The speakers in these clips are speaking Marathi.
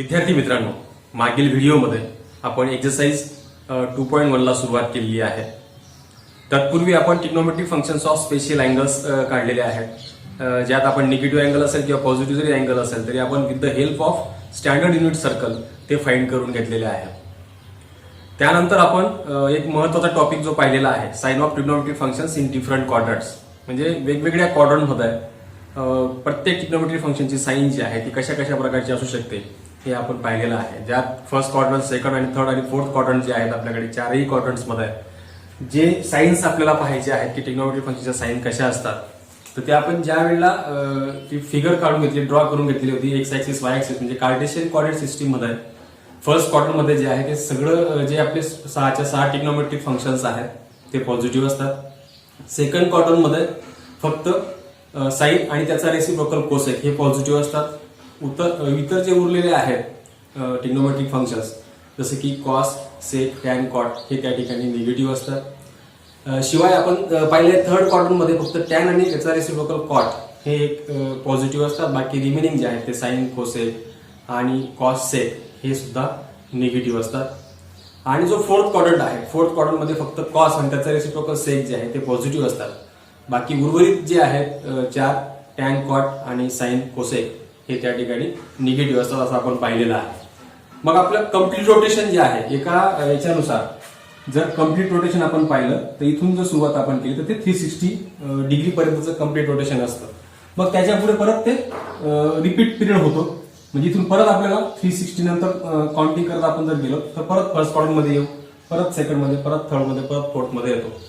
विद्यार्थी मित्रांनो, मागील व्हिडिओमध्ये आपण एक्सरसाइज 2.1 ला सुरुवात केलेली आहे. तत्पूर्वी आपण trigonometric functions of special angles काढलेले आहेत, ज्यात आपण निगेटिव्ह अँगल असेल किंवा पॉझिटिव्ह जरी अँगल असेल तरी आपण with the help of standard unit circle ते फाइंड करून घेतलेले आहे. त्यानंतर आपण एक महत्त्वाचा टॉपिक जो पाहिलेला आहे, sign of trigonometric functions in different quadrants, म्हणजे वेगवेगळ्या क्वाड्रंटमध्ये प्रत्येक ट्रिग्नोमेट्रिक फंक्शनची साइन जी आहे ती कशा कशा प्रकारची असू शकते हे आपण पाहिलेलं आहे. ज्यात फर्स्ट क्वाड्रंट, सेकंड आणि थर्ड आणि फोर्थ क्वाड्रंट जे आहेत आपल्याकडे चारही क्वाड्रंट्समध्ये जे साइन्स आपल्याला पाहायचे आहेत की ट्रिग्नोमेट्रिक फंक्शनच्या साइन कशा असतात, तर ते आपण ज्या वेळेला ती फिगर काढून घेतली, ड्रॉ करून घेतली होती एक्स ऍक्सिस वाय ऍक्सिस, म्हणजे कार्टेशियन कोऑर्डिनेट सिस्टीम मध्ये फर्स्ट क्वाड्रंट मध्ये जे आहे ते सगळं जे आपले 6 ट्रिग्नोमेट्रिक फंक्शन्स आहेत ते पॉझिटिव्ह असतात. सेकंड क्वाड्रंट मध्ये फक्त साइन आणि त्याचा रेसिप्रोकल कोसेक हे पॉझिटिव्ह असतात. इतर जे उरलेले आहेत ट्रिग्नोमेट्रिक फंक्शन्स जसे की कॉस, सेक, टॅन, कॉट हे त्या ठिकाणी निगेटिव्ह असतात. शिवाय आपण पाहिले थर्ड क्वाड्रंट मध्ये फक्त टॅन आणि त्याचा रेसिप्रोकल कॉट हे एक पॉझिटिव्ह असतात. बाकी रिमेनिंग जे आहेत ते साइन, कोसेक आणि कॉस, सेक हे सुद्धा निगेटिव्ह असतात. आणि जो फोर्थ क्वाड्रंट आहे, फोर्थ क्वाड्रंट मध्ये फक्त कॉस आणि त्याचा रेसिप्रोकल सेक जे आहे ते पॉझिटिव्ह असतात. बाकी उर्वरित जे आहेत 4 टॅन, कॉट आणि साइन, कोसेक हे त्या ठिकाणी निगेटिव्ह असतात असं आपण पाहिलेलं आहे. मग आपलं कम्प्लीट रोटेशन जे आहे एका याच्यानुसार जर कम्प्लीट रोटेशन आपण पाहिलं तर इथून जर सुरुवात आपण केली तर ते 360 डिग्री पर्यंतचं कम्प्लीट रोटेशन असतं. मग त्याच्या पुढे परत ते रिपीट पिरियड होतो, म्हणजे इथून परत आपल्याला 360 नंतर काउंटिंग करत आपण जर गेलो तर परत फर्स्ट क्वाड्रंट मध्ये येऊ, परत सेकंड मध्ये, परत थर्ड मध्ये, परत फोर्थ मध्ये येतो.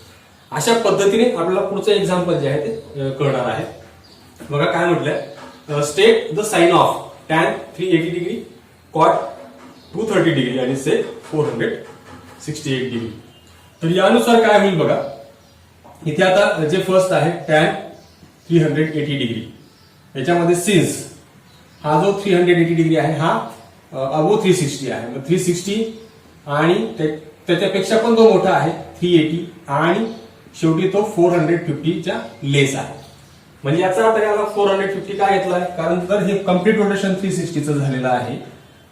अशा पद्धतीने आपल्याला पुढचं एक्झाम्पल जे आहे ते कळणार आहे. बघा काय म्हटलंय, state the sign of tan 380 degree, cot 230 degree आणि सेक 468 डिग्री. तर यानुसार काय होईल बघा, इथे आता जे फर्स्ट आहे टॅन 380 डिग्री, याच्यामध्ये सिन्स हा जो 380 डिग्री आहे हा अबो 360 आहे, मग 360 आणि त्याच्यापेक्षा पण तो मोठा आहे 380 आणि शेवटी तो 450 च्या लेस आहे. म्हणजे याचा अर्थ याला 450 का घेतलाय, कारण तर हे कम्प्लीट रोटेशन 360 चं झालेलं आहे.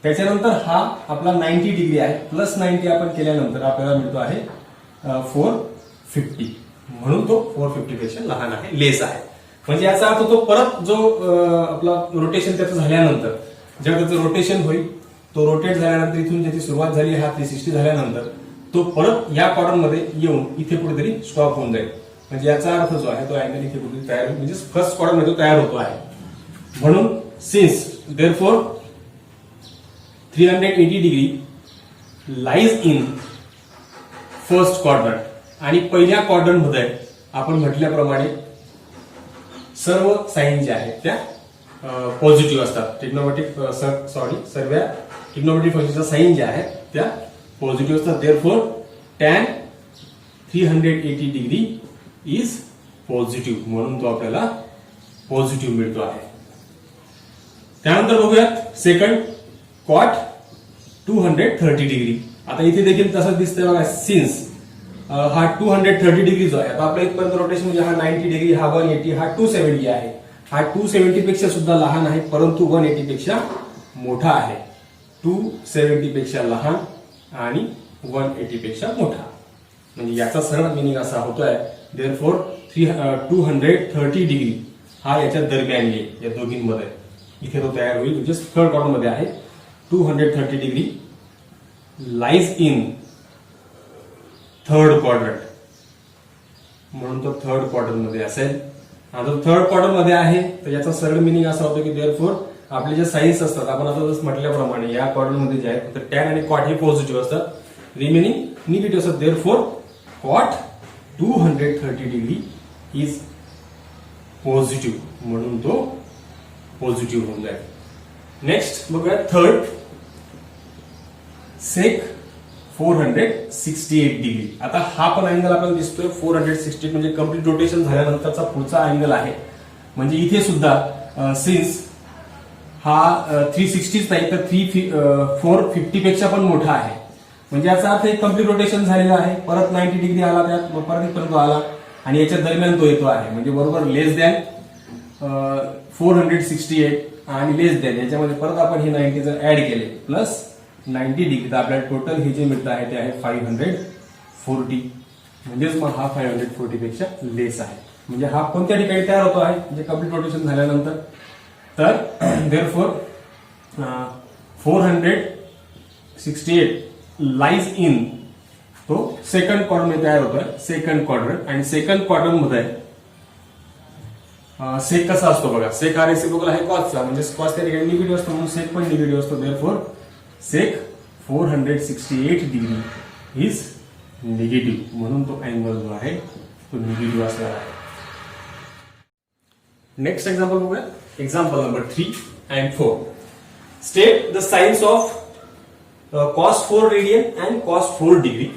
त्याच्यानंतर हा आपला 90 डिग्री आहे, प्लस 90 आपण केल्यानंतर आपल्याला मिळतो आहे 450, म्हणून तो 450 पेक्षा लहान आहे, लेस आहे. म्हणजे याचा अर्थ तो परत जो आपला रोटेशन त्याचं झाल्यानंतर जेव्हा त्याचं रोटेशन होईल, तो रोटेट झाल्यानंतर इथून ज्याची सुरुवात झाली हा 360 झाल्यानंतर तो परत या क्वाड्रंट मध्ये येऊन इथे कुठेतरी स्टॉप होऊन जाईल. म्हणजे याचा अर्थ जो आहे तो अँगल इथे कुठेतरी तयार होईल, म्हणजे फर्स्ट क्वाड्रंट मध्ये तो तयार होतो आहे. म्हणून since therefore 380 degree lies in first quadrant, आणि पहिल्या क्वाड्रंट मध्ये आपण म्हटल्याप्रमाणे सर्व साइन ज्या आहेत त्या पॉझिटिव्ह असतात. सर्व ट्रिग्नोमेट्रिक फंक्शनच्या साइन ज्या आहेत त्या पॉझिटिव्ह असतात. Therefore tan 380 degree is positive, म्हणून तो आपल्याला पॉझिटिव्ह मिळतो आहे. त्यानंतर बघूयात सेकंड, कॉट 230 डिग्री. आता इथे देखील तसंच दिसतंय बघा, सिन्स हा 230 डिग्री जो आहे, आता आपल्या इथपर्यंत रोटेशन म्हणजे हा 90 डिग्री, हा 180, हा 270 आहे. हा 270 पेक्षा सुद्धा लहान आहे, परंतु 180 पेक्षा मोठा आहे. 270 पेक्षा लहान आणि 180 पेक्षा मोठा, म्हणजे याचा सरळ मिनिंग असा होतोय देअरफॉर 230 डिग्री हा याच्या दरम्यान येईल, या दोघींमध्ये इथे तो तयार होईल, म्हणजे थर्ड क्वाड्रंट मध्ये आहे. 230 degree lies in third quadrant, म्हणून तो थर्ड क्वाड्रंट मध्ये असेल. आता थर्ड क्वाड्रंट मध्ये आहे तर याचा सरळ मिनिंग असा होतो की देअरफॉर आपले जे साइन्स असतात, आपण आता जसं म्हटल्याप्रमाणे या क्वाड्रंट मध्ये जे आहे तर टॅन आणि कॉट हे पॉझिटिव्ह असतात, रिमेनिंग निगेटिव्ह असतात. Therefore cot 230 degree is positive, म्हणून तो पॉझिटिव्ह होऊन जाईल. नेक्स्ट बघूया थर्ड, सेक 468 डिग्री. आता हा पण अँगल आपल्याला दिसतोय 468, म्हणजे कम्प्लीट रोटेशन झाल्यानंतरचा पुढचा अँगल आहे. म्हणजे इथे सुद्धा सिन्स हा 360 नाही तर 450 पेक्षा पण मोठा आहे. म्हणजे याचा अर्थ एक कम्प्लीट रोटेशन झालेलं आहे, परत 90 डिग्री आला, त्यात परत इथपर्यंत आला आणि याच्या दरम्यान तो येतो आहे, म्हणजे बरोबर लेस दॅन 468 आणि लेस दॅन याच्यामध्ये परत आपण हे 90 जर ऍड केले प्लस 90 डिग्री तर आपल्याला टोटल हे जे मिळतं आहे ते आहे 540. म्हणजेच मग हा 540 पेक्षा लेस आहे. म्हणजे हा कोणत्या ठिकाणी तयार होतो आहे म्हणजे कम्प्लीट रोटेशन झाल्यानंतर. तर देअरफॉर 468 लाईज इन तो सेकंड क्वाड्रंट मध्ये तयार होतोय. सेकंड क्वाड्रंट आणि सेकंड क्वाड्रंट मध्ये सेक कसा असतो बघा. सेक हा रेसिप्रोकल आहे कॉसचा म्हणजे कॉस त्या ठिकाणी निगेटिव्ह असतो म्हणून सेक पण निगेटिव्ह असतो. Therefore sec 468 degree is negative म्हणून तो अँगल जो आहे तो निगेटिव्ह असणार आहे. नेक्स्ट एक्झाम्पल बघूया. Example number 3 and 4. State the signs of cos 4 radian and cos 4 degree.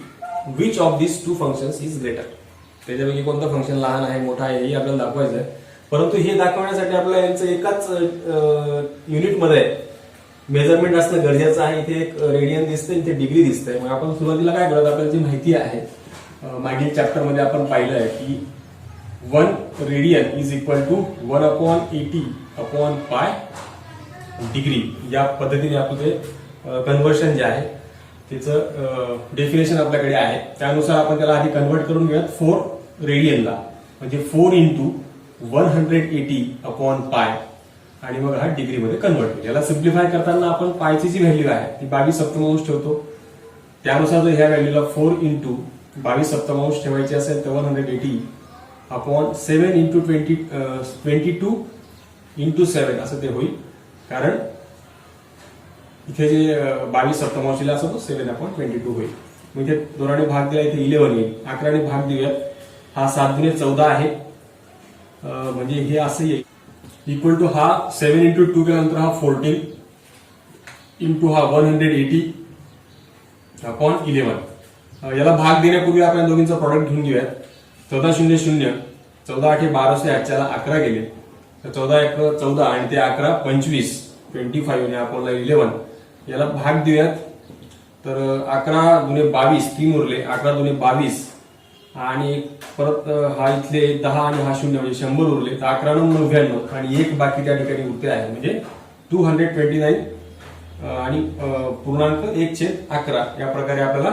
Which of this two functions is greater. त्याच्यापैकी कोणतं फंक्शन लहान आहे मोठा आहे हे आपल्याला दाखवायचं आहे. परंतु हे दाखवण्यासाठी आपल्याला यांचं एकाच युनिटमध्ये मेजरमेंट असणं गरजेचं आहे. इथे एक रेडियन दिसतंय इथे डिग्री दिसतंय. मग आपण सुरुवातीला काय करत आपल्याला जी माहिती आहे मागील चॅप्टर मध्ये आपण पाहिलं आहे की 1 radian is equal to 1/80/π degree. या पद्धतीने आपलं ते कन्व्हर्शन जे आहे त्याचं डेफिनेशन आपल्याकडे आहे. त्यानुसार आपण त्याला आधी कन्व्हर्ट करून घेऊयात 4 रेडियनला म्हणजे 4 into 180/π आणि मग हा डिग्री मध्ये कन्व्हर्ट होईल. याला सिम्प्लिफाय करताना आपण पायची जी व्हॅल्यू आहे ती 22/7 ठेवतो. त्यानुसार जर ह्या व्हॅल्यूला 4 into 22/7 ठेवायची असेल तर 180/7 into 22 into 7 असं ते होईल. कारण इथे जे 22/7 असं तो 7/22 होईल. म्हणजे दोराने भाग दिला इथे 11 येईल. 11ने भाग देऊयात. हा 7×14 आहे म्हणजे हे असं येईल इक्वल टू हा 7 into 2 केल्यानंतर हा 14 इंटू हा 180/11. याला भाग देण्यापूर्वी आपण दोघींचा प्रॉडक्ट घेऊन घेऊयात. 14×0=0 14×8 12 8च्याला 11 गेले तर 14×1 14 आणि ते 11 25 25 आणि आपण 11 याला भाग देऊयात. तर 11×2 3 उरले 11×2 आणि परत हा इथले 10 आणि हा 0 म्हणजे 100 उरले तर 11×99 आणि एक बाकी त्या ठिकाणी उरते आहे म्हणजे 229 आणि पूर्णांक 1/11 या प्रकारे आपल्याला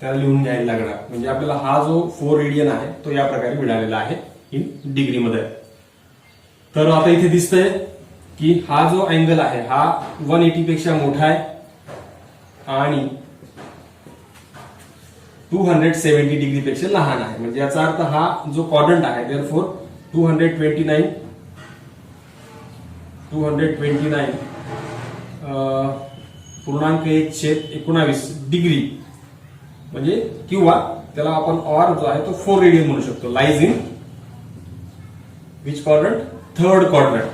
त्याला लिहून घ्यायला लागणार. म्हणजे आपल्याला हा जो 4 रेडियन आहे तो या प्रकारे मिळालेला आहे इन डिग्री मध्ये. तर आता इथे दिसतंय की हा जो अँगल आहे हा 180 पेक्षा मोठा आहे आणि 270 डिग्री पेक्षा लहान आहे. म्हणजे याचा अर्थ हा जो क्वाड्रंट आहे देअरफॉर 229 पूर्णांक 1/19 डिग्री म्हणजे किंवा त्याला आपण ऑर जो आहे तो 4 रेडियन म्हणू शकतो. Lies in which quadrant third quadrant.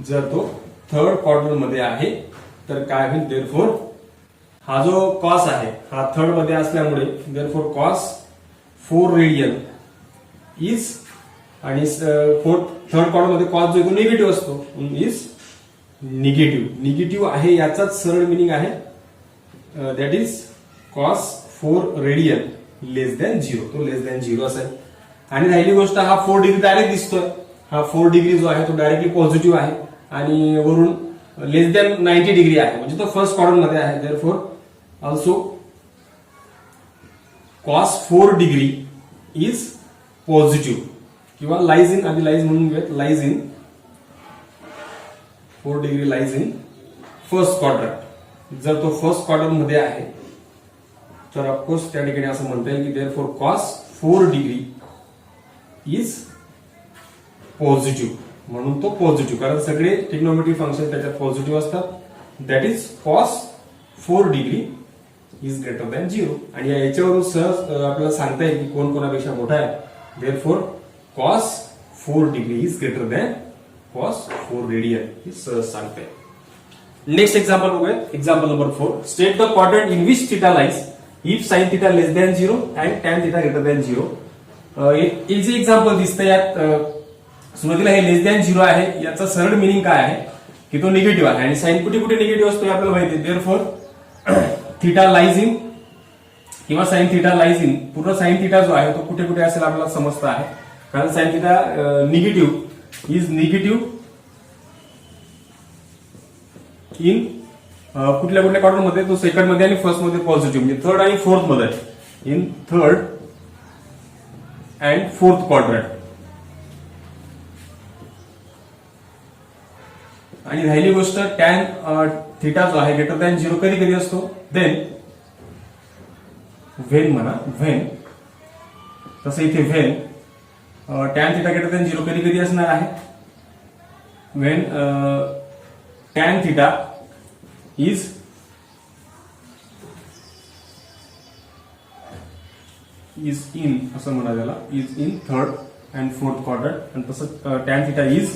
जर तो थर्ड क्वाड्रंट मध्ये आहे तर काय होईल देअरफॉर हा जो कॉस आहे हा थर्ड मध्ये असल्यामुळे देअरफॉर कॉस 4 रेडियन इज आणि थर्ड क्वाड्रंट मध्ये कॉस जो निगेटिव्ह असतो इज निगेटिव्ह आहे. याचाच सरळ मिनिंग आहे that is cos 4 radian less than 0. तो लेस दॅन 0 असेल. आणि राहिली गोष्ट हा 4 डिग्री डायरेक्ट दिसतोय. हा 4 डिग्री जो आहे तो डायरेक्टली पॉझिटिव्ह आहे आणि वरून लेस दॅन 90 डिग्री आहे म्हणजे तो फर्स्ट क्वाड्रंट मध्ये आहे. Therefore also cos 4 degree is positive किंवा लाईज इन आधी लाईज म्हणून घेऊयात. Lies in 4 degree lies in first quadrant. जर तो फर्स्ट क्वाड्रंट मध्ये आहे तर ऑफकोर्स त्या ठिकाणी असं म्हणता येईल की therefore cos 4 degree is positive म्हणून तो पॉझिटिव्ह. कारण सगळे ट्रिग्नोमेट्री फंक्शन त्याच्यात पॉझिटिव्ह असतात. That is cos 4 degree is greater than 0. आणि याच्यावरून सहज आपल्याला सांगता येईल की कोण कोणापेक्षा मोठा आहे. Therefore cos 4 degree is greater than cos 4 radian हे सहज सांगता येईल. नेक्स्ट एक्झाम्पल बघूया. Example number 4. State the quadrant in which theta lies if sine theta less than 0 and tan theta greater than 0. हे जे एक्झाम्पल दिसतं यात सुरुवातीला हे लेस दॅन 0 आहे. याचा सरळ मिनिंग काय आहे की तो निगेटिव्ह आहे आणि साइन कुठे कुठे निगेटिव्ह असतो हे आपल्याला माहिती आहे. देअरफॉर थिटा लाईज इन किंवा साइन थिटा लाईज इन पूर्ण साइन थिटा जो आहे तो कुठे कुठे असेल आपल्याला समजतं आहे. कारण sine theta negative is negative in कुठल्या कुठल्या क्वाड्रंट मध्ये, तो सेकंड मध्ये आणि फर्स्ट मध्ये पॉझिटिव्ह, म्हणजे थर्ड आणि फोर्थ मध्ये, in third and fourth quadrant. आणि राहिली गोष्ट टॅन थिटा जो आहे ग्रेटर दॅन 0 कधी कधी असतो, देन व्हेन म्हणा, व्हेन, तसं इथे when tan theta greater than 0 कधी कधी असणार आहे, when tan theta is in, असं म्हणा त्याला, is in third and fourth quadrant. आणि तसं टॅन थिटा इज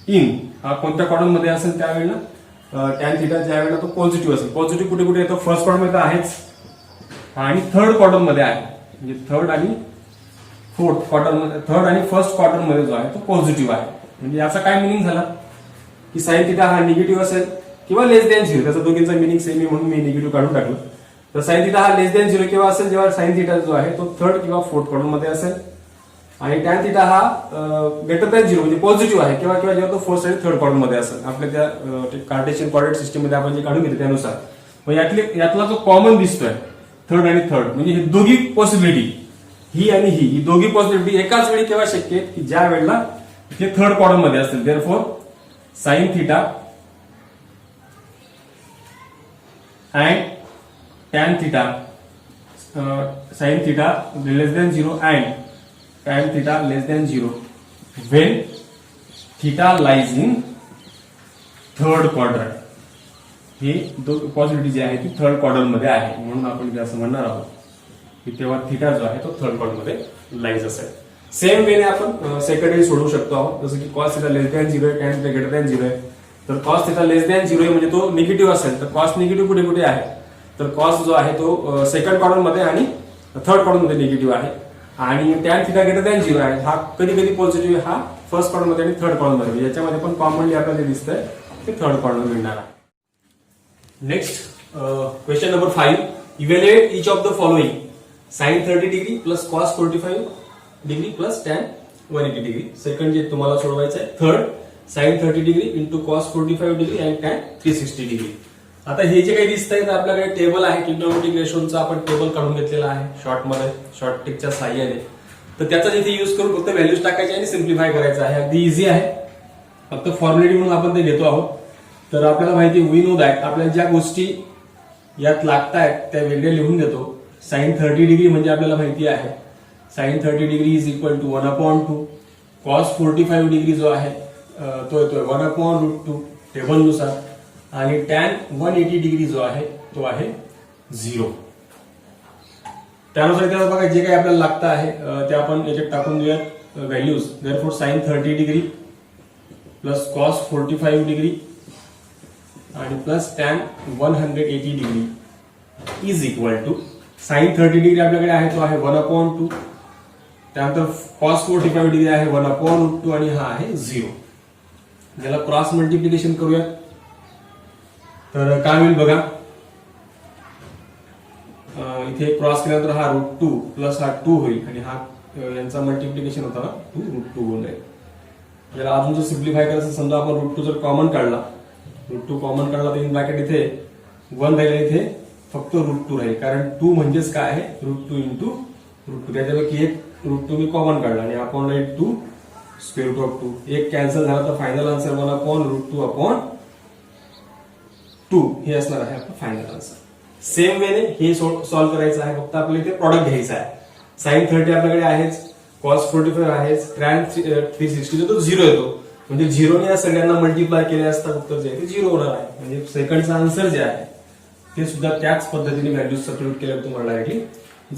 इन हा कोणत्या क्वाड्रंट मध्ये असेल त्यावेळेला टॅन थिटा ज्या वेळेला तो पॉझिटिव्ह असेल. पॉझिटिव्ह कुठे कुठे येतो, फर्स्ट क्वाड्रंट मध्ये आहेच आणि थर्ड क्वाड्रंट मध्ये आहे, म्हणजे थर्ड आणि फोर्थ क्वार्टर मध्ये, थर्ड आणि फर्स्ट क्वार्टर मध्ये जो आहे तो पॉझिटिव्ह आहे. म्हणजे याचा काय मिनिंग झाला की साइन थिटा हा निगेटिव्ह असेल किंवा लेस दॅन 0, त्याचा दोघींचा मिनिंग सेम आहे म्हणून मी निगेटिव्ह काढून टाकलं. तर साइन थिटा हा लेस दॅन 0 केव्हा असेल, जेव्हा साइन थिटा जो आहे तो थर्ड किंवा फोर्थ क्वार्टर मध्ये असेल. आणि टॅन थिटा हा ग्रेटर दॅन 0 म्हणजे पॉझिटिव्ह आहे किंवा जेव्हा तो फोर्थ आणि थर्ड क्वार्टर मध्ये असेल. आपल्या त्या कार्टेशियन कोऑर्डिनेट सिस्टम मध्ये आपण जे काढून घेतो त्यानुसार. मग यातला जो कॉमन दिसतोय थर्ड आणि थर्ड, म्हणजे हे दोघी पॉसिबिलिटी, ही आणि ही दोघी पॉसिबिलिटी एकाच वेळी केव्हा शक्य आहेत की ज्या वेळेला ते थर्ड क्वाड्रंट मध्ये असतील. Therefore sine theta and tan theta, sine theta less than 0 and tan theta less than 0 when theta lies in third quadrant. ही पॉसिबिलिटी जी आहे ती थर्ड क्वाड्रंट मध्ये आहे, म्हणून आपण असं म्हणणार आहोत की तेव्हा थिटा जो आहे तो थर्ड क्वाड्रंट मध्ये लाईज असेल. सेम वेने आपण सेकंड सोडवू शकतो आहोत, जसं की कॉस थिटा लेस दॅन 0 आहे, टॅन थिटा ग्रेटर दॅन 0 आहे. तर कॉस थिटा लेस दॅन 0 आहे म्हणजे तो निगेटिव्ह असेल, तर कॉस निगेटिव्ह कुठे कुठे आहे, तर कॉस जो आहे तो सेकंड क्वाड्रंट मध्ये आणि थर्ड क्वाड्रंट मध्ये निगेटिव्ह आहे. आणि टॅन थिटा ग्रेटर दॅन 0 आहे, हा कधी कधी पॉझिटिव्ह आहे, हा फर्स्ट क्वाड्रंट मध्ये आणि थर्ड क्वाड्रंट मध्ये. याच्यामध्ये पण कॉमनली आपल्याला जे दिसतंय ते थर्ड क्वाड्रंट मिळणार आहे. Next question number 5, evaluate each of the following sine 30 degree plus cos 45 degree plus tan 180 degree. Second जे तुम्हाला सोडवायचं आहे, third sine 30 degree into cos 45 degree and tan 360 degree. आता हे जे काही दिसतंय तर आपल्याकडे टेबल आहे, ट्रिग्नोमेट्रिक रेशोचा आपण टेबल काढून घेतलेला आहे शॉर्टमध्ये, शॉर्ट टिकच्या साह्याने. तर त्याचा जिथे युज करून फक्त व्हॅल्यूज टाकायचे आणि सिम्प्लिफाय करायचं आहे. अगदी इझी आहे, फक्त फॉर्मॅलिटी म्हणून आपण ते घेतो आहोत. तर आपल्याला माहिती, वी नो दॅट, आपल्याला ज्या गोष्टी यात लागतायत त्या वेगळ्या लिहून देतो. साइन 30 डिग्री म्हणजे आपल्याला माहिती आहे sine 30 degree is equal to 1/2. Cos 45 degree जो आहे तो येतोय 1/√2 टेबलनुसार. आणि टॅन 180 डिग्री जो आहे तो आहे 0. त्यानुसार इथे बघा जे काही आपल्याला लागतं आहे ते आपण याच्यात टाकून देऊयात व्हॅल्यूज. Therefore sine 30 degree plus cos 45 degree आणि plus tan 180 degree is equal to sine 30 degree आपल्याकडे आहे तो आहे 1/2. त्यानंतर कॉस 45 डिग्री आहे 1/√2 आणि हा आहे 0. याला क्रॉस मल्टिप्लिकेशन करूया तर काय होईल बघा. इथे क्रॉस केल्यानंतर हा √2 प्लस हा 2 होईल आणि हा यांचा मल्टिप्लिकेशन होता ना 2√2 होऊन जाईल. याला अजून जर सिम्प्लिफाय करायचं, समजा आपण √2 जर कॉमन काढला, √2 कॉमन काढला तर इन ब्रॅकेट इथे 1 राहील, इथे फक्त √2 राहील. कारण 2 म्हणजेच काय आहे, √2 इंटू √2. त्याच्यापैकी एक √2 मी कॉमन काढला आणि आपण राहील 2 स्क्वेअर रूट ऑफ 2. एक कॅन्सल झाला तर फायनल आन्सर 1/√2/2 हे असणार आहे आपलं फायनल आन्सर. सेम वेने हे सॉल्व्ह करायचं आहे, फक्त आपल्याला इथे प्रॉडक्ट घ्यायचा आहे. साइन 30 आपल्याकडे आहेच, कॉस 45 आहेच, टॅन 360 तो 0 येतो. म्हणजे 0 या सगळ्यांना मल्टिप्लाय केले असता उत्तर जे आहे ते 0 होणार आहे. म्हणजे सेकंडचा आन्सर जे आहे ते सुद्धा त्याच पद्धतीने व्हॅल्यू सबस्टिट्यूट केल्यावर तुम्हाला डायरेक्टली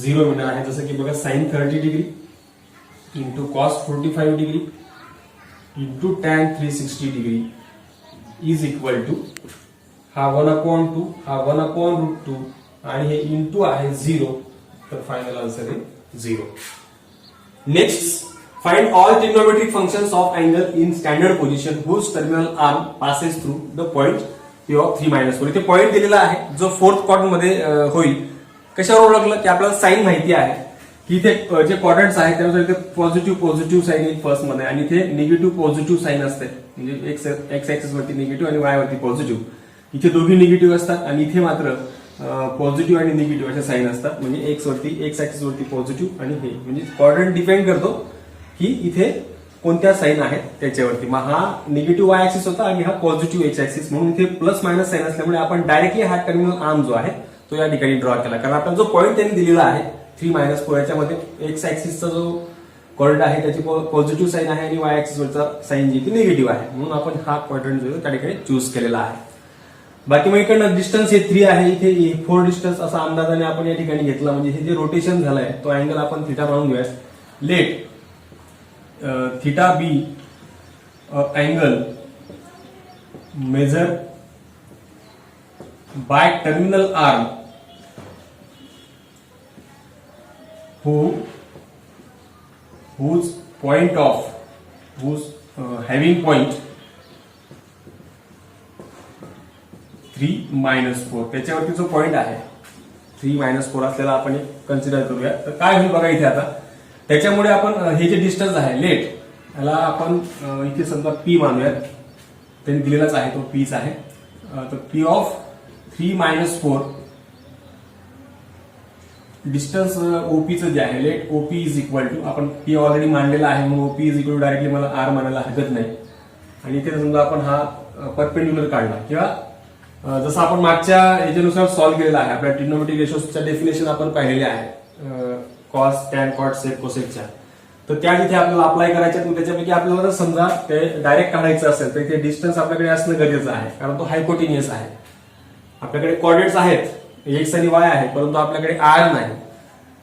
0 मिळणार आहे. जसं की बघा sine 30 degree into cos 45 degree into tan 360 degree is equal to हा 1/2 हा 1/√2 आणि हे इंटू आहे 0. तर फायनल आन्सर आहे 0. Next, find all trigonometric functions of angle in standard position whose terminal arm passes through the point P of 3-4. इथे पॉइंट दिलेला आहे जो फोर्थ क्वाड्रंट मध्ये होईल. कशावर ओळखलं की आपल्याला साइन माहिती आहे की इथे जे क्वाड्रंट्स आहेत त्यानुसार इथे पॉझिटिव्ह साईन येईल फर्स्ट मध्ये आणि इथे निगेटिव्ह पॉझिटिव्ह साईन असते. म्हणजे एक्स ऍक्सिस वरती निगेटिव्ह आणि वाय वरती पॉझिटिव्ह. इथे दोघी निगेटिव्ह असतात आणि इथे मात्र पॉझिटिव्ह आणि निगेटिव्ह अशा साईन असतात. म्हणजे एक्स ऍक्सिस वरती पॉझिटिव्ह आणि हे म्हणजे क्वाड्रंट डिपेंड करतो की इथे कोणत्या साईन आहेत त्याच्यावरती. मग हा निगेटिव्ह वाय ऍक्सिस होता आणि हा पॉझिटिव्ह एक्स ऍक्सिस, म्हणून इथे प्लस मायनस साईन असल्यामुळे आपण डायरेक्टली हा टर्मिनल आर्म जो आहे तो या ठिकाणी ड्रॉ केला. कारण आपला जो पॉईंट त्यांनी दिलेला आहे 3-4 याच्यामध्ये एक्स ऍक्सिसचा जो क्वाड्रंट आहे त्याची पॉझिटिव्ह साईन आहे आणि वाय ऍक्सिस वरचा साईन जी ती निगेटिव्ह आहे, म्हणून आपण हा क्वाड्रंट जो त्या ठिकाणी चूज केलेला आहे. बाकी मग इकडनं डिस्टन्स हे 3 आहे, इथे 4 डिस्टन्स असा अंदाजाने आपण या ठिकाणी घेतला. म्हणजे हे जे रोटेशन झालंय तो अँगल आपण थिटा मानून घेऊया. Let theta be angle measured by terminal arm whose having point 3-4. त्याच्यावरती जो पॉइंट आहे 3-4 असलेला आपण कन्सिडर करूया. तर काय होईल बघा इथे आता. त्याच्यामुळे आपण हे जे डिस्टन्स आहे लेट याला आपण इथे समजा पी मानूयात. त्यांनी दिलेलाच आहे तो पीच आहे. तर पी ऑफ 3-4 डिस्टन्स ओपीचं जे आहे let OP is equal to, आपण पी ऑलरेडी मानलेला आहे म्हणून OP is equal to directly मला आर मानायला हरकत नाही. आणि इथे समजा आपण हा परपेंडिक्युलर काढला किंवा जसं आपण मागच्या याच्यानुसार सॉल्व्ह केलेला आहे. आपल्या ट्रिग्नोमेट्रिक रेशोच्या डेफिनेशन आपण पाहिलेले आहे कॉस टॅन कॉट सेक कोसेकच्या. तर त्या जिथे आपल्याला अप्लाय करायच्या त्याच्यापैकी आपल्याला जर समजा ते डायरेक्ट काढायचं असेल तर इथे डिस्टन्स आपल्याकडे असणं गरजेचं आहे, कारण तो हायपोटेनियस आहे. आपल्याकडे कॉर्डिनेट्स आहेत एक्स आणि वाय आहे, परंतु आपल्याकडे आर नाही.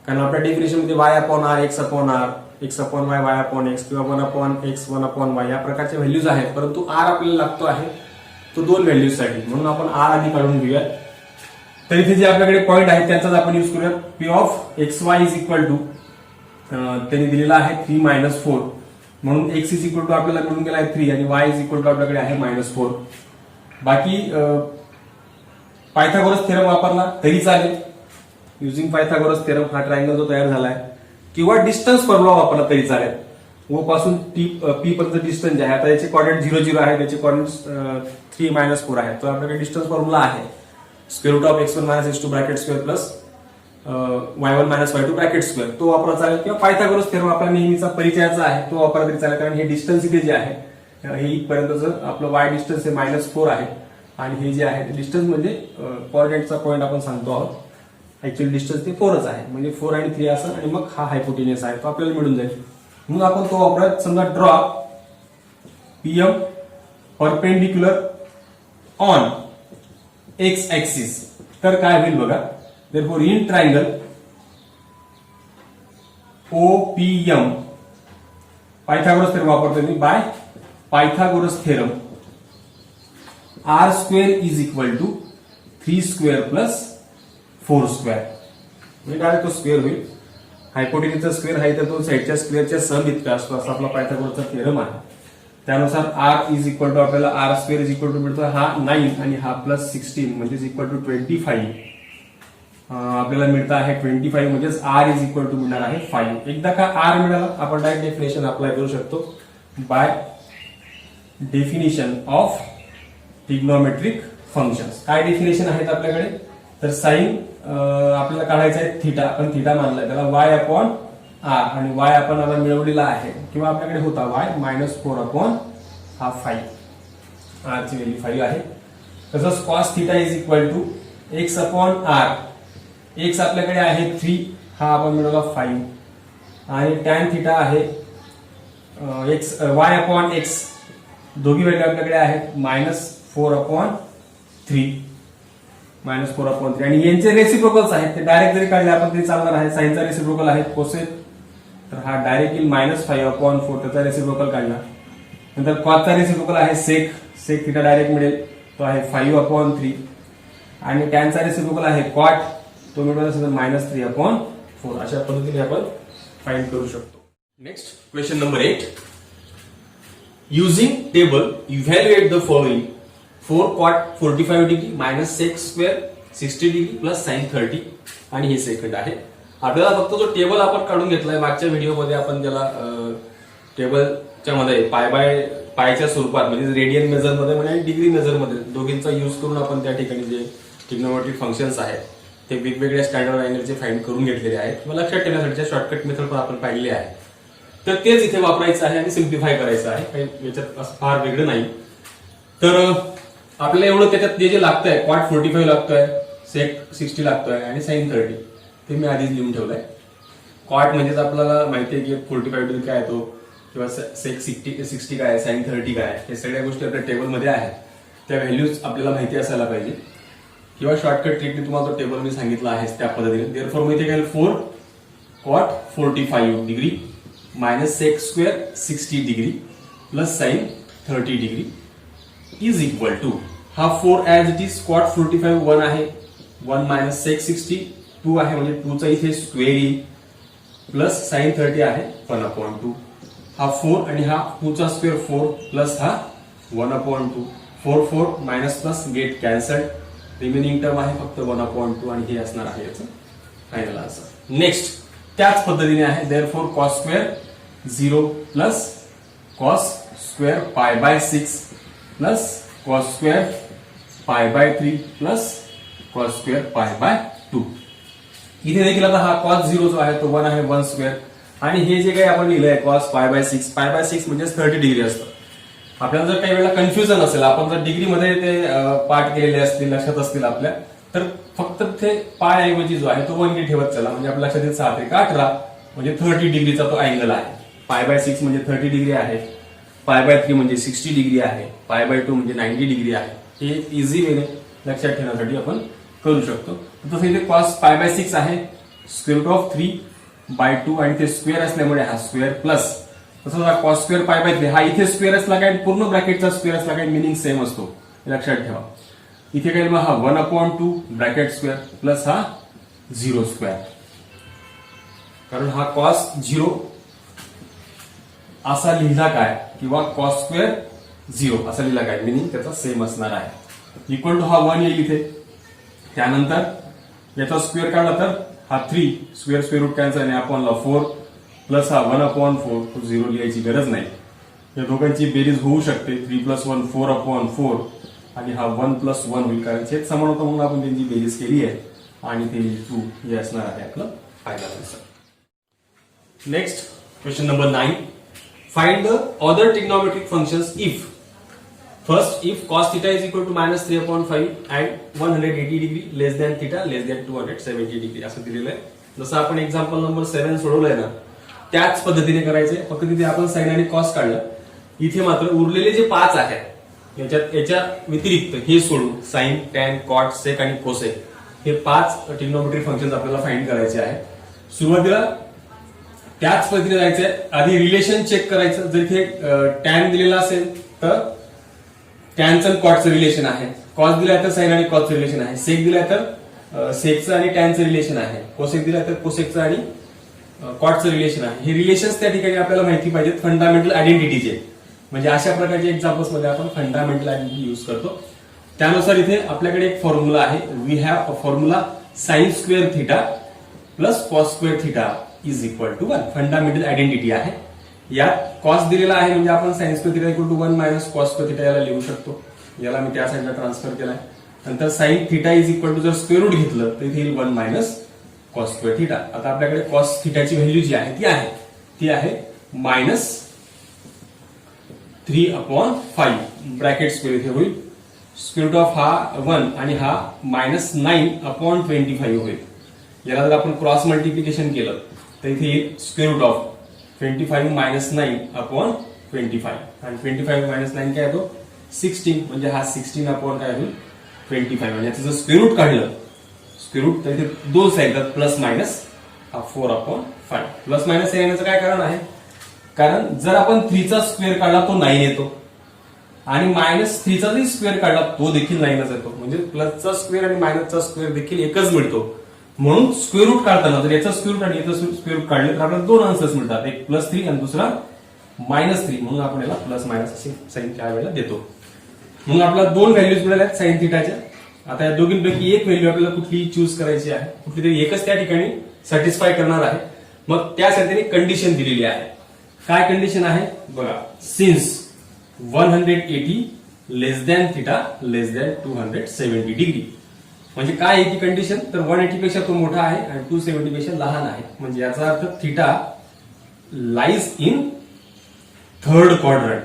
कारण आपल्या डेफिनेशन मध्ये Y upon R, X upon R, X upon Y, Y upon X किंवा 1/x 1/y या प्रकारच्या व्हॅल्यूज आहेत, परंतु आर आपल्याला लागतो आहे तो 2 व्हॅल्यूज साठी, म्हणून आपण आर आधी काढून घेऊया. तर इथे जे आपल्याकडे पॉइंट आहे त्याचाच आपण युज करूया. P of X Y is equal to त्यांनी दिलेला आहे 3-4, म्हणून एक्स इज इक्वल टू आपल्याला मिळून गेला आहे 3 आणि वाय इज इक्वल टू आपल्याकडे आहे -4. बाकी पायथागोरस थेरम वापरला तरी चालेल. युझिंग पायथागोरस थेरम हा ट्रायंगल जो तयार झालाय, किंवा डिस्टन्स फॉर्म्युला वापरला तरी चालेल. ओ पासून पी पर्यंत डिस्टन्स जे आहे, आता याचे कॉर्डिनेट 0-0 आहे, त्याचे कॉर्डिनेट 3-4 आहे. तर आपल्याकडे डिस्टन्स फॉर्म्युला आहे square root of x1 - x2 bracket square plus y1 - y2 bracket square, तो वापरा चालेल. किंवा पायथागोरस थेरम आपला नेहमीचा परिचयाचा आहे तो वापरला तरी चालेल. कारण हे डिस्टन्स इथे जे आहे हे इथपर्यंतचं आपलं y डिस्टन्स हे -4 आहे आणि हे जे आहे डिस्टन्स म्हणजे कॉर्डिनेटचा पॉईंट आपण सांगतो आहोत. ऍक्च्युअली डिस्टन्स ते 4च आहे, म्हणजे 4 आणि 3 असं, आणि मग हा हायपोटेनियस आहे तो आपल्याला मिळून जाईल. म्हणून आपण तो वापरत. समजा draw PM perpendicular on X axis, तर काय होईल बघा. therefore in triangle OPM Pythagoras theorem वापरतो मी. By Pythagoras theorem r square is equal to 3 square plus 4 square, म्हणजे डायरेक्ट तो स्क्वेअर होईल. हायपोटेनियसचा स्क्वेअर आहे तर दोन साईडच्या स्क्वेअरच्या सम इतका असतो, असा आपला पायथागोरसचा थेरम आहे. त्यानुसार r इज इक्वल टू आपल्याला r square is equal to मिळतो हा 9 आणि हा प्लस 16 म्हणजे इक्वल टू 25. आपल्याला मिळतं आहे 25, म्हणजेच r इज इक्वल टू मिळणार आहे 5. एकदा का r मिळाला आपण डायरेक्ट डेफिनेशन अप्लाय करू शकतो. By definition of trigonometric functions. काय डेफिनेशन आहेत आपल्याकडे, तर साइन आपल्याला काढायचं आहे थिटा, आपण थिटा मानलाय त्याला y अपॉन r, आणि y आपण आता मिळवलेला आहे किंवा आपल्याकडे होता y -4 अपॉन हा 5, r ची व्हॅल्यू 5 आहे. तसंच cos theta is equal to x upon r, x आपल्याकडे आहे 3, हा आपण मिळवला 5, आणि tan थिटा आहे y अपॉन x, दोघी व्हॅल्यू आपल्याकडे आहेत -4 अपॉन 3, -4 अपॉन 3, आणि यांचे रेसिप्रोकल्स आहेत ते डायरेक्ट जरी काढले आपण तरी चालणार आहे. साइनचा रेसिप्रोकल आहे कोसेक, तर हा डायरेक्ट येईल -5 अपॉन 4, त्याचा रेसिप्रोकल काढला. नंतर कॉसचा रेसिप्रोकल आहे सेक, सेक थिटा डायरेक्ट मिळेल तो आहे 5 अपॉन 3, आणि टॅनचा रेसिप्रोकल आहे कॉट, तो मिळवला असेल -3 अपॉन 4. अशा पद्धतीने आपण फाइंड करू शकतो. Next question number 8. Using table evaluate the following 4 cot 45 degree -sec square 60 degree plus sin 30, आणि हे सेकंड आहे. आपल्याला फक्त जो टेबल आपण काढून घेतलाय मागच्या व्हिडिओमध्ये आपण ज्याला टेबलच्या मध्ये पायच्या स्वरूपात म्हणजे रेडियन मेजरमध्ये आणि डिग्री मेजरमध्ये दोघींचा यूज करून आपण त्या ठिकाणी जे ट्रिग्नोमेट्रिक फंक्शन्स आहेत ते वेगवेगळ्या स्टँडर्ड अँगलचे फाइंड करून घेतलेले आहेत किंवा लक्षात ठेवण्यासाठीच्या शॉर्टकट मेथड पण आपण पाहिलेले आहे. तर तेच इथे वापरायचं आहे आणि सिम्प्लिफाय करायचं आहे. काही याच्यात असं फार वेगळं नाही. तर आपल्याला एवढं त्याच्यात जे लागतंय कॉट 45 लागतोय, सेक 60 लागतोय आणि साइन 30 ते मी आधीच लिहून ठेवलंय. कॉट म्हणजेच आपल्याला माहिती आहे की 45 डिग्री काय तो किंवा सेक 60 काय साइन 30 काय हे सगळ्या गोष्टी आपल्या टेबलमध्ये आहेत. त्या व्हॅल्यूज आपल्याला माहिती असायला पाहिजे किंवा शॉर्टकट ट्रिकने तुम्हाला तो टेबल मी सांगितला आहे त्या पद्धतीने. देअरफॉर मी इथे काय 4 cot 45 degree minus sec square 60 degree plus sine 30 degree is equal to हा 4 ऍज इट इज कॉट 45 1 आहे, 1 मायनस सेक 60 2 आहे म्हणजे 2 चा इथे स्क्वेअर येईल प्लस साइन 30 आहे 1/2. हा 4 आणि हा 2 चा स्क्वेअर 4 प्लस हा 1/2. 4 4 minus plus get cancelled, remaining term आहे फक्त 1/2 आणि हे असणार आहे याचं फायनल आन्सर. नेक्स्ट त्याच पद्धतीने आहे therefore cos square 0 plus cos square pi by 6 plus cos square pi by 3 plus cos square pi by 2. इथे देखील आता हा कॉस 0 जो आहे तो 1 आहे 1 स्क्वेअर आणि हे जे काही आपण लिहिलंय कॉस पाय बाय 6 म्हणजे 30 डिग्री असतं. आपल्याला जर काही वेळेला कन्फ्युजन असेल, आपण जर डिग्रीमध्ये ते पाठ केलेले असतील लक्षात असतील आपल्या, तर फक्त ते पाय ऐवजी जो आहे तो 1 ठेवत चला म्हणजे आपल्या लक्षात येईल 7 × 18 म्हणजे 30 डिग्रीचा तो अँगल आहे. पाय बाय 6 म्हणजे 30 डिग्री आहे, पाय बाय 3 म्हणजे 60 डिग्री आहे, पाय बाय 2 म्हणजे 90 डिग्री आहे. हे इझी वेने लक्षात ठेवण्यासाठी आपण करू शकतो. तसं इथे कॉस पाय बाय 6 आहे स्क्वेअर रूट ऑफ 3/2 आणि ते स्क्वेअर असल्यामुळे हा स्क्वेअर प्लस तसंच हा कॉस स्क्वेअर पाय बाय 3 हा इथे स्क्वेअर असला काय पूर्ण ब्रॅकेटचा स्क्वेअर असला काय मिनिंग सेम असतो लक्षात ठेवा. इथे काय मग हा 1/2 ब्रॅकेट स्क्वेअर प्लस हा 0 स्क्वेअर, कारण हा कॉस 0 असा लिहिला काय किंवा कॉस स्क्वेअर 0 असा लिहिला काय मिनिंग त्याचा सेम असणार आहे. इक्वल टू हा 1 येईल इथे, त्यानंतर याचा स्क्वेअर काढला तर हा 3 स्क्वेअर रूट कॅन्सल आणि अपॉनला 4 प्लस हा 1/4 तो 0 लिहायची गरज नाही. या दोघांची बेरीज होऊ शकते 3 + 1 4/4 आणि हा 1 + 1 होईल कारण छेद समान होता म्हणून आपण त्यांची बेरीज केली आहे आणि ते 2 हे असणार आहे आपलं final answer. Next question number 9. Find the other trigonometric functions if first if cos θ is equal to -3/5 and 180 degree less than θ less than 270 degree असं दिलेलं आहे. जसं आपण एक्झाम्पल नंबर 7 सोडवलंय ना त्याच पद्धतीने करायचंय, फक्त तिथे आपण साइन आणि कॉस काढलं. इथे मात्र उरलेले जे 5 आहेत याच्या व्यतिरिक्त हे सोडून साइन टॅन कॉट सेक आणि कोसेक हे 5 ट्रिग्नोमेट्रिक फंक्शन्स आपल्याला फाइंड करायचे आहेत. सुरुवातीला त्याच पद्धतीने जायचंय, आधी रिलेशन चेक करायचं. जर इथे टॅन दिलेला असेल तर टॅनचं आणि कॉटचं रिलेशन आहे, कॉस दिलाय तर साइन आणि कॉसचं रिलेशन आहे, सेक दिलाय तर सेकचं आणि टॅनचं रिलेशन आहे, कोसेक दिलाय तर कोसेकचं आणि कॉटचं रिलेशन आहे. हे रिलेशन्स त्या ठिकाणी आपल्याला माहिती पाहिजेत फंडामेंटल आयडेंटिटीचे. म्हणजे अशा प्रकारच्या एक्झाम्पल्स मध्ये आपण फंडामेंटल आयडेंटिटी युज करतो. त्यानुसार इथे आपल्याकडे एक फॉर्म्युला आहे. We have a formula sine square theta plus cos square theta is equal to 1. Fundamental identity आहे. यात कॉस दिलेला आहे म्हणजे आपण sine square theta equal to 1 minus cos square theta याला लिहू शकतो. याला मी त्या साईडला ट्रान्सफर केलाय. नंतर sine theta is equal to जर स्क्वेअर रूट घेतलं तर इथे येईल 1 मायनस कॉस स्क्वेअर थिटा. आता आपल्याकडे कॉस थिटाची व्हॅल्यू जी आहे ती आहे -3/5 ब्रॅकेट स्क्वेअर इथे होईल. स्क्वेअर रूट ऑफ हा 1 आणि हा -9/25 होईल. याला जर आपण क्रॉस मल्टिप्लिकेशन केलं तर इथे येईल स्क्वेअर रूट ऑफ 25 - 9/25 आणि 25 - 9 काय येतो 16 म्हणजे हा 16 काय होईल 25 आणि याचं जर स्क्वेअर रूट काढलं स्क्वेअर रूट तर इथे दोन साईड प्लस मायनस हा 4/5. प्लस मायनस येण्याचं काय कारण आहे, कारण जर आपण 3 चा स्क्वेअर काढला तो 9 येतो आणि -3 चा जरी स्क्वेअर काढला तो देखील 9च येतो. म्हणजे प्लसचा स्क्वेअर आणि मायनसचा स्क्वेअर देखील एकच मिळतो. म्हणून स्क्वेअर रूट काढताना जर याचा स्क्वेअर रूट आणि याचा स्क्वेअर रूट काढले तर आपल्याला दोन आन्सर्स मिळतात, एक +3 आणि दुसरा -3. म्हणून आपण याला प्लस मायनस असे साइन त्या वेळेला देतो. म्हणून आपल्याला दोन व्हॅल्यूज मिळाल्या साइन थिटाच्या. आता या दोघींपैकी एक व्हॅल्यू आपल्याला कुठली चूज करायची आहे, कुठली तरी एकच त्या ठिकाणी सॅटिस्फाय करणार आहे. मग त्यासाठी त्यांनी कंडिशन दिलेली आहे. काय कंडिशन आहे बघा, सिन्स 180 लेस than theta less than 270 degree. म्हणजे काय आहे ती कंडिशन, तर 180 पेक्षा तो मोठा आहे आणि 270 पेक्षा लहान आहे. म्हणजे याचा अर्थ theta lies in third quadrant,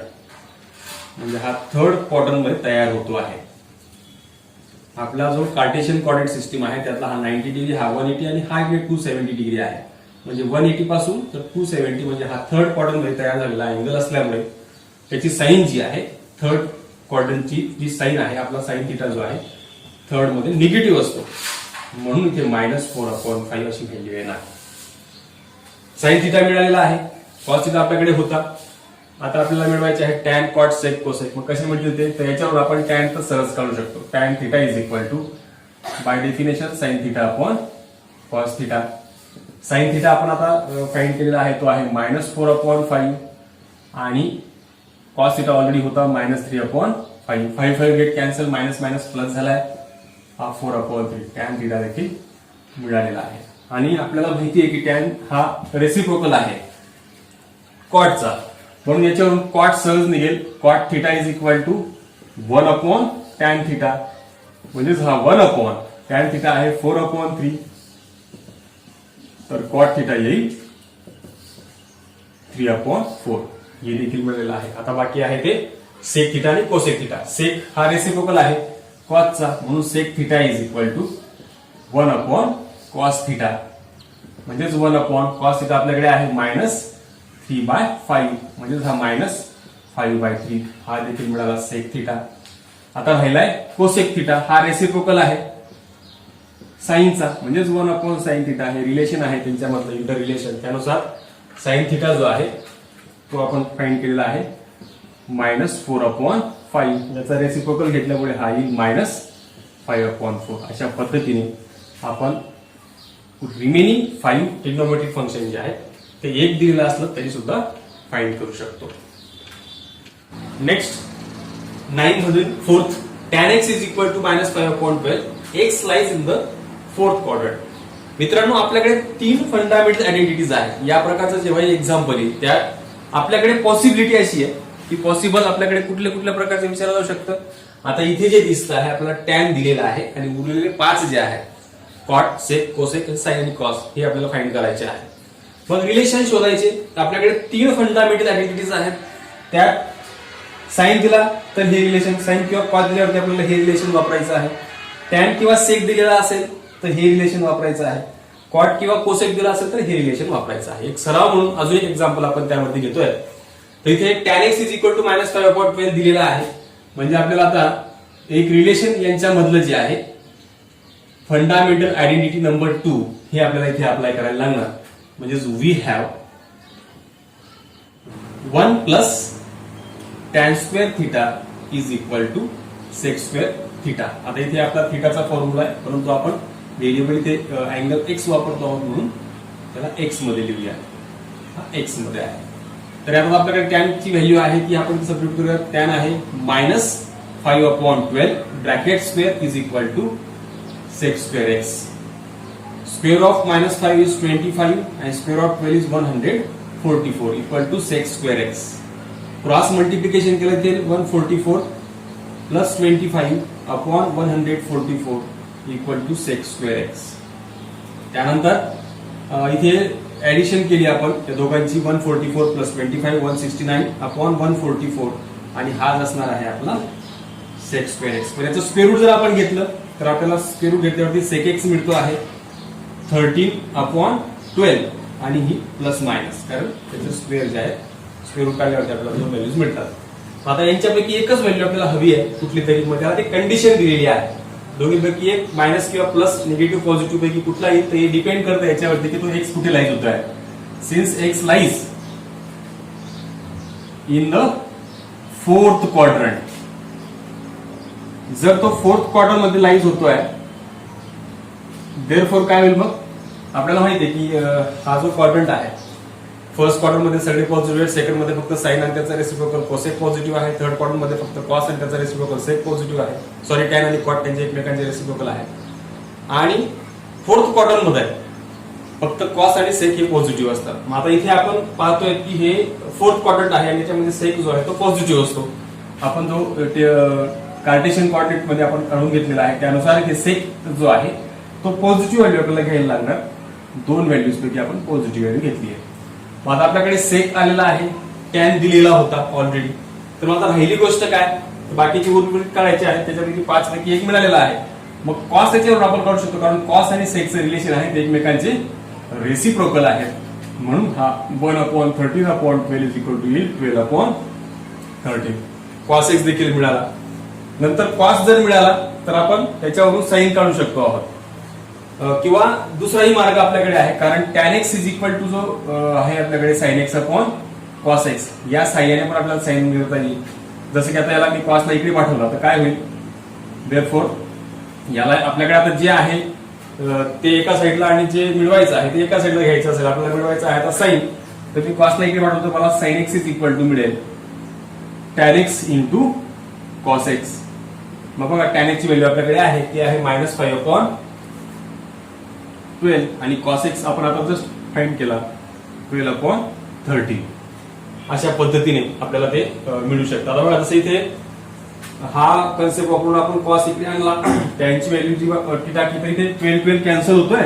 म्हणजे हा थर्ड क्वाड्रंट मध्ये तयार होतो आहे. आपला जो कार्टेशियन कोऑर्डिनेट सिस्टीम आहे त्यातला हा 90 डिग्री, हा 180 आणि हा 270 डिग्री आहे. म्हणजे 180 पासून तर 270 म्हणजे हा थर्ड क्वाड्रंट मध्ये तयार झालेला अँगल असल्यामुळे त्याची साइन जी आहे, थर्ड क्वाड्रंटची जी साइन आहे, आपला साइन थिटा जो आहे थर्ड मध्ये निगेटिव्ह असतो, म्हणून इथे -4/5 अशी व्हॅल्यू येणार. साइन थिटा मिळालेला आहे, कॉस थिटा आपल्याकडे होता. आता आपल्याला मिळवायचे आहे टॅन कॉट सेक कोसेक. मग कसे मिळतील ते, तर याच्यावर आपण टॅन तर सहज काढू शकतो. Tan theta is equal to by definition sine theta upon cos theta. Sine theta आपण आता फाइंड केलेला आहे, तो आहे -4/5 आणि कॉस थिटा ऑलरेडी होता -3/5. 5 get cancel, minus minus plus झालाय, हा 4/3. टॅन थिटा देखील मिळालेला आहे. आणि आपल्याला माहिती आहे की टॅन हा रेसिप्रोकल आहे कॉटचा, म्हणून याच्यावरून कॉट सहज निघेल. Cot theta is equal to 1/tan theta, म्हणजेच हा 1/tan थिटा आहे 4/3, तर कॉट थिटा येईल 3/4. हे देखील मिळालेलं आहे. आता बाकी आहे ते सेक थिटा आणि कोसेक थिटा. सेक हा रेसिप्रोकल आहे कॉसचा, म्हणून sec theta is equal to 1/cos theta, म्हणजेच 1/cos थिटा आपल्याकडे आहे -3/5, म्हणजेच हा -5/3. हा देखील मिळाला सेक थिटा. आता राहिलाय कोसेक थिटा. हा रेसिप्रोकल आहे साइनचा, म्हणजेच 1/sin थिटा. हे रिलेशन आहे त्यांच्यामधलं इंटर रिलेशन, त्यानुसार साइन थिटा जो आहे तो आपण फाइंड केलेला आहे -4/5. याचा रेसिप्रोकल घेतल्यामुळे हा येईल -5/4. अशा पद्धतीने आपण रिमेनिंग 5 ट्रिग्नोमेट्रिक फंक्शन जे आहे ते एक दिलेलं असलं तरी सुद्धा फाइंड करू शकतो. नेक्स्ट 9 मधील 4th, tan x is equal to -5/12. x lies in the 4th quadrant. मित्रांनो, आपल्याकडे 3 फंडामेंटल आयडेंटिटीज आहेत. या प्रकारचं जेव्हा एक्झाम्पल येईल त्यात आपल्याकडे पॉसिबिलिटी अशी आहे की पॉसिबल आपल्याकडे कुठल्या कुठल्या प्रकारचे विचारलं जाऊ शकतं. आता इथे जे दिसतं आहे आपल्याला टॅन दिलेला आहे आणि उरलेले 5 जे आहेत कॉट, सेक, कोसेक, साइन आणि कॉस हे आपल्याला फाइंड करायचे आहे. मग रिलेशन शोधायचे. आपल्याकडे 3 फंडामेंटल आयडेंटिटीज आहेत. त्यात साइन दिला तर हे रिलेशन, साइन किंवा कॉस दिल्यावरती आपल्याला हे रिलेशन वापरायचं आहे. टॅन किंवा सेक दिलेला असेल तर हे रिलेशन वापरायचं आहे. कॉट किंवा कोसेक दिला असेल तर हे रिलेशन वापरायचं आहे. एक सराव म्हणून अजून एक एक्झाम्पल आपण त्यावरती घेतोय. तर इथे tan x is equal to -5/12 दिलेला आहे. म्हणजे आपल्याला आता एक रिलेशन यांच्यामधलं जे आहे फंडामेंटल आयडेंटिटी नंबर 2 हे आपल्याला इथे अप्लाय करायला लागणार. म्हणजे we have 1 + tan square theta is equal to sec square theta. आता इथे आपला थिटाचा फॉर्म्युला आहे, परंतु आपण व्हेरिएबल इथे अँगल x वापरतो आहोत म्हणून त्याला x मध्ये लिहूया. हा x मध्ये आहे. तर यात आपल्याकडे tan ची व्हॅल्यू आहे ती आपण सबस्टिट्यूट करूया. tan आहे -5/12 bracket square is equal to sec square x. Square of -5 is 25 and square of 12 is 144 equal to sec square x. Cross multiplication केलं तर 144 + 25/144 equal to sec square x. त्यानंतर इथे ऍडिशन केली आपण त्या दोघांची. 144 + 25 169/144 आणि हाच असणार आहे आपला सेक स्क्वेअर x. याचं स्क्वेअर रूट जर आपण घेतलं तर आपल्याला स्क्वेअर रूट घेतल्यावरती सेक x मिळतो आहे 13/12 आणि ही प्लस मायनस, कारण त्याचं स्क्वेअर जे आहे स्क्वेअर रूट काढल्यावरती आपल्याला दोन व्हॅल्यूज मिळतात. आता यांच्यापैकी एकच व्हॅल्यू आपल्याला हवी आहे कुठली तरी, मग त्याला ती कंडिशन दिलेली आहे. दोन्हीपैकी एक मायनस किंवा प्लस निगेटिव्ह पॉझिटिव्ह पैकी कुठला येईल तर हे डिपेंड करतं याच्यावरती की तो एक्स कुठे लाईज होत आहे. Since x lies in the 4th quadrant, जर तो 4th क्वाड्रंट मध्ये लाईज होतोय देअरफॉर काय होईल, मग आपल्याला माहिती आहे की हा जो क्वाड्रंट आहे फर्स्ट क्वाड्रंट मध्ये सगळे पॉझिटिव्ह आहे, सेकंड मध्ये फक्त साइन आणि त्याचा रेसिप्रोकल कोसेक पॉझिटिव्ह आहे, थर्ड क्वाड्रंट मध्ये फक्त कॉस आणि त्याचा रेसिप्रोकल सेक पॉझिटिव्ह आहे, सॉरी टॅन आणि कॉट त्यांचे एकमेकांचे रेसिप्रोकल आहे. आणि 4th क्वाड्रंट मध्ये फक्त कॉस आणि सेक हे पॉझिटिव्ह असतात. मग आता इथे आपण पाहतोय की हे फोर्थ क्वाड्रंट आहे आणि त्याच्यामध्ये सेक जो आहे तो पॉझिटिव्ह असतो. आपण जो कार्टेशियन कोऑर्डिनेट मध्ये आपण काढून घेतलेला आहे त्यानुसार हे सेक जो आहे तो पॉझिटिव्ह व्हॅल्यू आपल्याला घ्यायला लागणार. दोन व्हॅल्यूज पैकी आपण पॉझिटिव्ह व्हॅल्यू घेतली आहे. मग आता आपल्याकडे सेक आलेला आहे, टॅन दिलेला होता ऑलरेडी. तर मग आता राहिली गोष्ट काय, बाकीची उर्वरित काढायची आहे. त्याच्यापैकी 5 पैकी 1 मिळालेला आहे. मग कॉस याच्यावर आपण काढू शकतो कारण कॉस आणि सेकचं रिलेशन आहे ते एकमेकांचे रेसिप्रोकल आहेत. म्हणून हा 1/13/12 is equal to 12/13. Cos X देखील मिळाला. नंतर कॉस जर मिळाला तर आपण त्याच्यावरून साइन काढू शकतो आहोत. किंवा दुसराही मार्ग आपल्याकडे आहे कारण tan X is equal to जो आहे आपल्याकडे sine X upon cos X, या साह्याने पण आपल्याला साइन मिळवता येईल. जसं की आता याला मी कॉसला इकडे पाठवला तर काय होईल, देअरफॉर याला आपल्याकडे आता जे आहे ते एका साईडला आणि जे मिळवायचं आहे ते एका साईडला घ्यायचं असेल. आपल्याला मिळवायचं आहे आता साइन, तर मी कॉसला इकडे पाठवतो, मला sine x is equal to मिळेल tan x into cos x. मग बघा टॅन एक्सची व्हॅल्यू आपल्याकडे आहे ती आहे -5/12 आणि कॉस एक्स आपण आता जस्ट फाइंड केला 12/13. अशा पद्धतीने आपल्याला ते मिळू शकतं. आता बघा जसं इथे हा कन्सेप्ट वापरून आपण कॉस इकडे आणला, टॅनची व्हॅल्यू जी टाकली तर इथे 12 कॅन्सल होतोय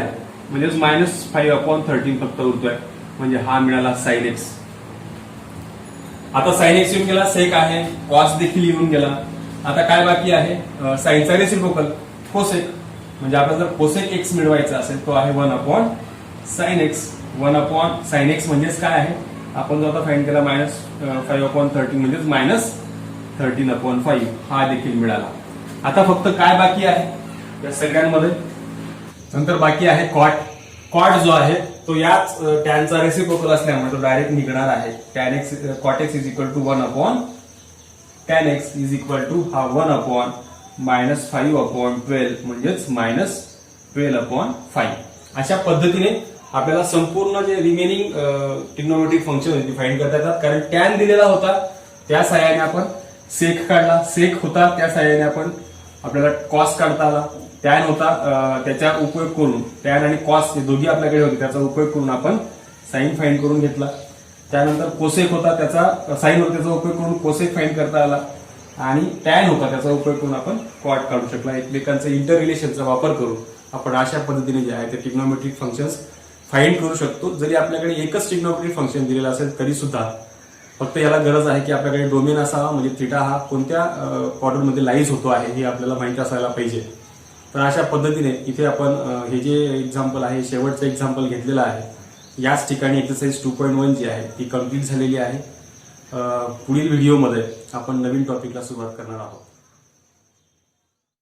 म्हणजेच -5/13 फक्त उरतोय. म्हणजे हा मिळाला साइन एक्स. आता साइन एक्स येऊन गेला, सेक आहे, कॉस देखील येऊन गेला. आता काय बाकी आहे, साइनचा रेसिप्रोकल कोसेक. म्हणजे आपल्याला जर कोसेक एक्स मिळवायचा असेल तो आहे 1/sin x. 1/sin x म्हणजेच काय आहे, आपण जो आता फाइंड केला -5/13 म्हणजेच -13/5 हा देखील मिळाला. आता फक्त काय बाकी आहे या सगळ्यांमध्ये, नंतर बाकी आहे कॉट. कॉट जो आहे तो याच टॅनचा रेसिप्रोकल असल्यामुळे तो डायरेक्ट निघणार आहे. Tan X cot X is equal to 1/tan x is equal to हा 1/-5/12 म्हणजेच -12/5. अशा पद्धतीने आपल्याला संपूर्ण जे रिमेनिंग ट्रिग्नोमेट्रिक फंक्शन फाइंड करता येतात. कारण टॅन दिलेला होता त्या सहाय्याने आपण सेक काढला, सेक होता त्या सहाय्याने आपण आपल्याला कॉस काढता आला, टॅन होता त्याचा उपयोग करून टॅन आणि कॉस हे दोघी आपल्याकडे होते त्याचा उपयोग करून आपण साइन फाइंड करून घेतला. त्यानंतर कोसेक होता त्याचा साइन होता त्याचा उपयोग करून कोसेक फाइंड करता आला आणि टॅन होता त्याचा उपयोग करून आपण कॉट काढू शकला. एकमेकांचा इंटर रिलेशनचा वापर करून आपण अशा पद्धतीने जे आहे ते ट्रिग्नोमेट्रिक फंक्शन्स फाइंड करू शकतो. जरी आपल्याकडे एकच ट्रिग्नोमेट्रिक फंक्शन दिलेलं असेल तरी सुद्धा फक्त याला गरज आहे की आपल्याकडे डोमेन असावा, म्हणजे थिटा हा कोणत्या क्वाड्रंटमध्ये लाईज होतो आहे हे आपल्याला माहिती असायला पाहिजे. तर अशा पद्धतीने इथे आपण हे जे एक्झाम्पल आहे शेवटचं एक्झाम्पल घेतलेलं आहे. याच ठिकाणी एक्सरसाइज 2.1 जी आहे ती कम्प्लीट झालेली आहे. पुढील व्हिडिओमध्ये आपण नवीन टॉपिकला सुरुवात करणार आहोत.